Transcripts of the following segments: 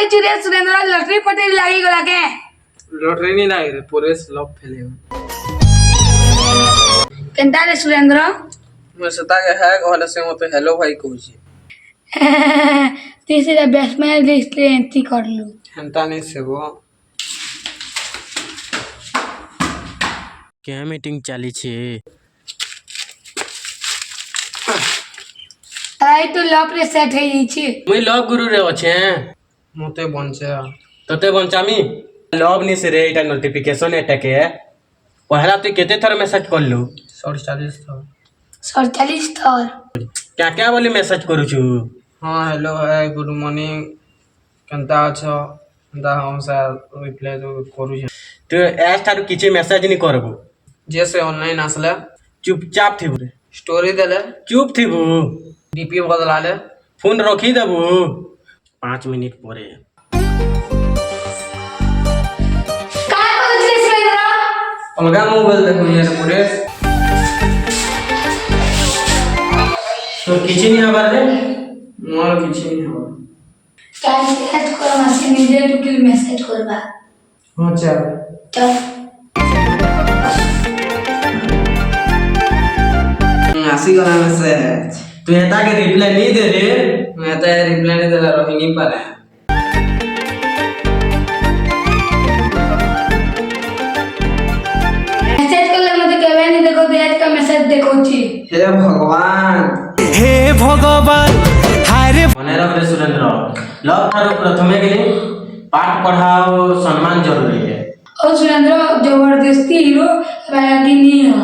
କହିଛୁ ରେ ସୁରେନ୍ଦ୍ର ଲଟରୀ ଫଟରୀ ଲାଗିଗଲା କେ लॉटरी नहीं लागे रे पूरे स्लॉप फैले କେନ୍ତା ରେ ସୁରେନ୍ଦ୍ର मैं सता के है कहले से मते हेलो भाई कहूची ତୁ ସେଟା ବ୍ୟାଟ୍ସମ୍ୟାନ ଲିଷ୍ଟରେ ଏଣ୍ଟ୍ରି କରଲୁ हंता नहीं सेबो क्या मीटिंग चली छे ତାଇ ତୁ ଲପ୍ ରେ ସେଟ୍ ହେଇଯାଇଛି मुई लव गुरु रे अच्छे मते बंचे तते बंचामी लव नि से रे एटा नोटिफिकेशन एटा के पहला तू केते थर मैसेज करलु 47 था 47 थर क्या क्या बोली मैसेज करू छु हाँ हेलो है गुड मॉर्निंग केंता अछो केंता हम सर रिप्लाई तो करू छे तू एस थारु किछि मैसेज नि करबू जैसे ऑनलाइन आसले चुपचाप थिबू रे स्टोरी देले चुप थिबू डीपी बदलाले फोन रखी देबू 5 मिनट परे का कहू रे सुरेन्द्र अलगा मोबाइल देखो ये पूरे तो किछि नि हबार रे मोर किछि नहीं हो टाइम सेट कर मासे निजे टुकिल मैसेज करबा हां चल चल आसी गला मैसेज तू एता के रिप्लाई नहीं दे रे मैं तो रिप्लाई नहीं देला रही नहीं पारे मैसेज करले मते केबे नहीं देखो आज का मैसेज देखौची हे भगवान मने रख रे सुरेंद्र लव थारु प्रथमे गेली पाठ पढ़ाओ सम्मान जरूरी है ओ सुरेन्द्र जबरदस्ती हीरो बाकी नहीं हो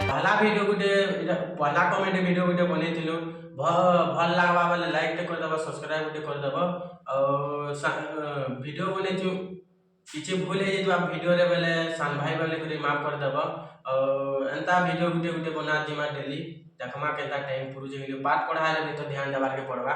पहला वीडियो गुटे पहला कमेंट वीडियो गुटे बनेथिलु भल लागबा वाले लाइक ते कर दबा सब्सक्राइब गुटे कर दबा और वीडियो बनेछु किछि भूल हे जेतु आप वीडियो रे बेले सान भाई वाले गुटे माफ कर दबा और एंता वीडियो गुटे बना दिमा डेली देखमा केता टाइम पुरु जे पाठ पढ़ाले भी तो ध्यान देबार के पड़बा।